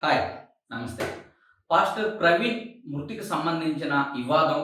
Hi. నమస్తే. Pastor Praveen మృతికి సంబంధించిన వివాదం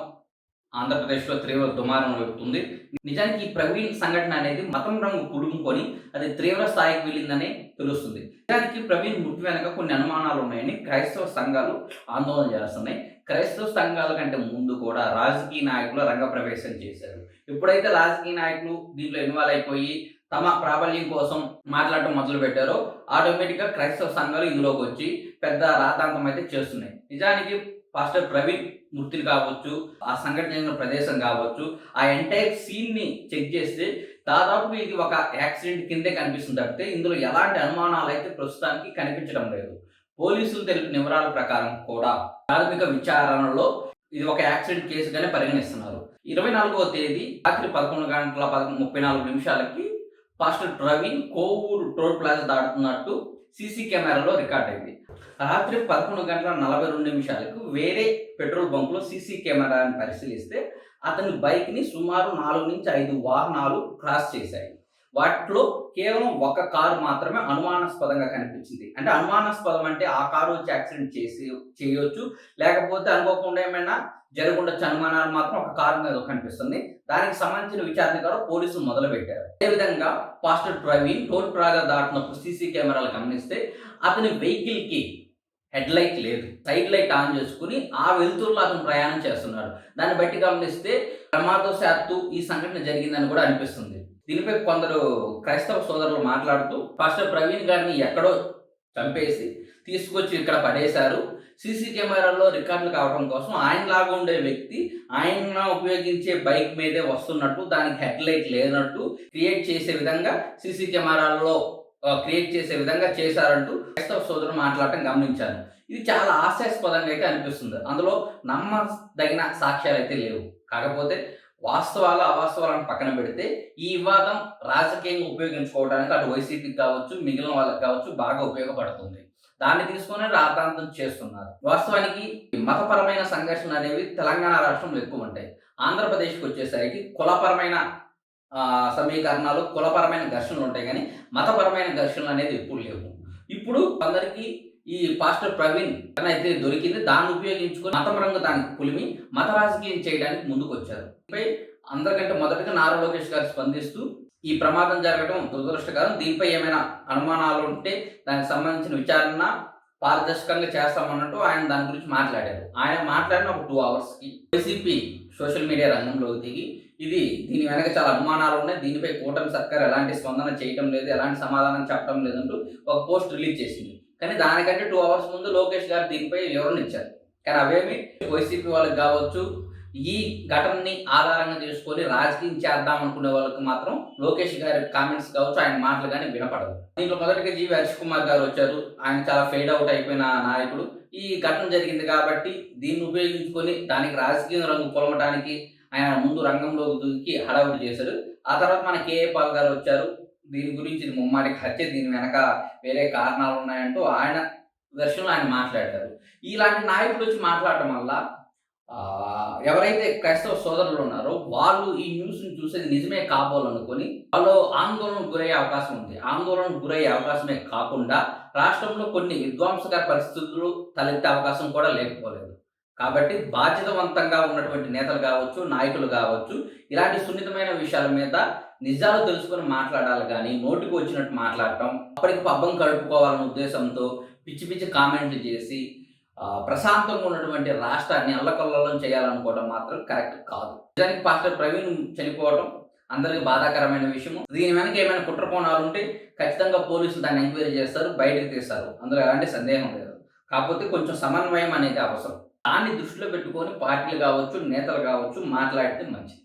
ఆంధ్రప్రదేశ్‌లో తీవ్ర దుమారం రేపుతుంది. నిజానికి ఈ ప్రవీణ్ సంఘటన అనేది మతం రంగు పులుముకొని అది తీవ్ర స్థాయికి వెళ్ళిందని తెలుస్తుంది. నిజానికి ప్రవీణ్ మృతి వెనక కొన్ని అనుమానాలు ఉన్నాయని క్రైస్తవ సంఘాలు ఆందోళన చేస్తున్నాయి. క్రైస్తవ సంఘాల కంటే ముందు కూడా రాజకీయ నాయకులు రంగప్రవేశం చేశారు. ఎప్పుడైతే రాజకీయ నాయకులు దీంట్లో ఇన్వాల్వ్ అయిపోయి తమ ప్రాబల్యం కోసం మాట్లాడటం మొదలుపెట్టారో ఆటోమేటిక్‌గా క్రైస్తవ సంఘాలు ఇందులోకొచ్చి పెద్ద రాద్ధాంతం అయితే చేస్తున్నాయి. నిజానికి పాస్టర్ ప్రవీణ్ మృతులు కావచ్చు, ఆ సంఘటన జరిగిన ప్రదేశం కావచ్చు, ఆ ఎంటైర్ సీన్‌ని చెక్ చేస్తే దాదాపుగా ఇది ఒక యాక్సిడెంట్ కిందే కనిపిస్తుంది తప్పితే ఇందులో ఎలాంటి అనుమానాలైతే ప్రస్తుతానికి కనిపించడం లేదు. పోలీసులు తెలిపిన వివరాల ప్రకారం కూడా ప్రాథమిక విచారణలో ఇది ఒక యాక్సిడెంట్ కేసుగానే పరిగణిస్తున్నారు. 24వ తేదీ రాత్రి 11 గంటల 34 నిమిషాలకి pastor Praveen Kovur toll plaza దాటుతున్నట్టు సీసీ కెమెరాలో రికార్డ్ అయింది. రాత్రి 11 గంటల 42 నిమిషాలకు వేరే పెట్రోల్ బంక్‌లో సీసీ కెమెరాని పరిశీలిస్తే అతని బైక్‌ని సుమారు 4-5 వాహనాలు క్రాస్ చేశాయి. వాటిలో కేవలం ఒక కారు మాత్రమే అనుమానాస్పదంగా కనిపించింది. అంటే అనుమానాస్పదం అంటే ఆ కారు వచ్చి యాక్సిడెంట్ చేయొచ్చు. లేకపోతే అనుకోకుండా ఏమైనా జరుగుండొచ్చు అనుమానాలు మాత్రం ఒక కారు మీద కనిపిస్తుంది. దానికి సంబంధించిన విచారణ కూడా పోలీసులు మొదలుపెట్టారు. అదేవిధంగా పాస్టర్ ప్రవీణ్ టోల్ ప్లాజా దాటినప్పుడు సీసీ కెమెరాలు గమనిస్తే అతని వెహికల్‌కి హెడ్ లైట్ లేదు. సైడ్ లైట్ ఆన్ చేసుకొని ఆ వెలుతురులో అతను ప్రయాణం చేస్తున్నాడు. దాన్ని బట్టి గమనిస్తే ప్రమాదవశాత్తు ఈ సంఘటన జరిగిందని కూడా అనిపిస్తుంది. దీనిపై కొందరు క్రైస్తవ సోదరులు మాట్లాడుతూ పాస్టర్ ప్రవీణ్ గారిని ఎక్కడో చంపేసి తీసుకొచ్చి ఇక్కడ పడేశారు. సీసీ కెమెరాల్లో రికార్డులు కావడం కోసం ఆయనలాగా ఉండే వ్యక్తి ఆయన ఉపయోగించే బైక్ మీదే వస్తున్నట్టు, దానికి హెడ్ లైట్ లేనట్టు క్రియేట్ చేసే విధంగా సీసీ కెమెరాల్లో క్రియేట్ చేసే విధంగా చేశారంటూ క్రైస్తవ సోదరులు మాట్లాడటం గమనించాను. ఇది చాలా హాస్యాస్పదంగా అయితే అనిపిస్తుంది. అందులో నమ్మదగిన సాక్ష్యాలు అయితే లేవు. కాకపోతే వాస్తవాలు, అవాస్తవాలను పక్కన పెడితే ఈ వివాదం రాజకీయంగా ఉపయోగించుకోవడానికి అటు వైసీపీకి కావచ్చు, మిగిలిన వాళ్ళకి కావచ్చు బాగా ఉపయోగపడుతుంది. దాన్ని తీసుకొని రాద్ధాంతం చేస్తున్నారు. వాస్తవానికి మతపరమైన సంఘర్షణలు అనేవి తెలంగాణ రాష్ట్రంలో ఎక్కువ ఉంటాయి. ఆంధ్రప్రదేశ్‌కి వచ్చేసరికి కులపరమైన సమీకరణాలు, కులపరమైన ఘర్షణలు ఉంటాయి గానీ, మతపరమైన ఘర్షణలు అనేది ఎప్పుడు లేవు. ఇప్పుడు కొందరికి ఈ పాస్టర్ ప్రవీణ్ అయితే దొరికింది. దాన్ని ఉపయోగించుకొని మతం రంగు దానికి పులిమి మత రాజకీయం చేయడానికి ముందుకొచ్చారు. దీనిపై అందరికంటే మొదటగా నారా లోకేష్ గారు స్పందిస్తూ ఈ ప్రమాదం జరగడం దురదృష్టకరం. దీనిపై ఏమైనా అనుమానాలు ఉంటే దానికి సంబంధించిన విచారణ పారదర్శకంగా చేస్తామన్నట్టు ఆయన దాని గురించి మాట్లాడారు. ఆయన మాట్లాడిన ఒక 2 అవర్స్‌కి వైసీపీ సోషల్ మీడియా రంగంలోకి దిగి దీని వెనక చాలా అనుమానాలు ఉన్నాయి. దీనిపై కూటమి సర్కార్ ఎలాంటి స్పందన చేయటం లేదు, ఎలాంటి సమాధానం చెప్పడం లేదంటూ ఒక పోస్ట్ రిలీజ్ చేసింది. కానీ దానికంటే 2 అవర్స్ ముందు లోకేష్ గారు దీనిపై వివరణ ఇచ్చారు. కానీ అవేమి వైసీపీ వాళ్ళకి కావచ్చు, ఈ ఘటనని ఆధారంగా చేసుకొని రాజకీయం చేద్దాం అనుకునే వాళ్ళకి మాత్రం లోకేష్ గారి కామెంట్స్ కావచ్చు, ఆయన మాటలు గాని వినపడవు. దీంట్లో మొదటగా జీవి హర్ష్ కుమార్ గారు వచ్చారు. ఆయన చాలా ఫేడ్ అవుట్ అయిపోయిన నాయకుడు. ఈ ఘటన జరిగింది కాబట్టి దీన్ని ఉపయోగించుకొని దానికి రాజకీయ రంగు పొలమటానికి ఆయన ముందు రంగంలోకి దూకి హడావుడి చేశారు. ఆ తర్వాత మన కేఏ పాల్ గారు వచ్చారు. దీని గురించి ఇది ముమ్మాటికి హత్య, దీని వెనక వేరే కారణాలు ఉన్నాయంటూ ఆయన వెర్షన్‌లో ఆయన మాట్లాడారు. ఇలాంటి నాయకులు వచ్చి మాట్లాడటం వల్ల ఎవరైతే క్రైస్తవ సోదరులు ఉన్నారో వాళ్ళు ఈ న్యూస్‌ని చూసేది నిజమే కాబోలనుకొని వాళ్ళు ఆందోళనకు గురయ్యే అవకాశం ఉంది. ఆందోళనకు గురయ్యే అవకాశమే కాకుండా రాష్ట్రంలో కొన్ని విధ్వంసకర పరిస్థితులు తలెత్తే అవకాశం కూడా లేకపోలేదు. కాబట్టి బాధ్యతావంతంగా ఉన్నటువంటి నేతలు కావచ్చు, నాయకులు కావచ్చు, ఇలాంటి సున్నితమైన విషయాల మీద నిజాలు తెలుసుకొని మాట్లాడాలి గానీ, నోటికి వచ్చినట్టు మాట్లాడటం, అప్పటికి పబ్బం గడుపుకోవాలన్న ఉద్దేశంతో పిచ్చి పిచ్చి కామెంట్లు చేసి ప్రశాంతంగా ఉన్నటువంటి రాష్ట్రాన్ని అల్లకల్లోలం చేయాలనుకోవడం మాత్రం కరెక్ట్ కాదు. నిజానికి పాస్టర్ ప్రవీణ్ చనిపోవడం అందరికి బాధాకరమైన విషయము. దీని వెనక ఏమైనా కుట్ర కోణాలుంటే ఖచ్చితంగా పోలీసులు దాన్ని ఎంక్వైరీ చేస్తారు, బయటకు తీస్తారు. అందులో ఎలాంటి సందేహం లేదు. కాకపోతే కొంచెం సమన్వయం అనేది అవసరం. దాన్ని దృష్టిలో పెట్టుకొని పార్టీలు కావచ్చు, నేతలు కావచ్చు మాట్లాడితే మంచిది.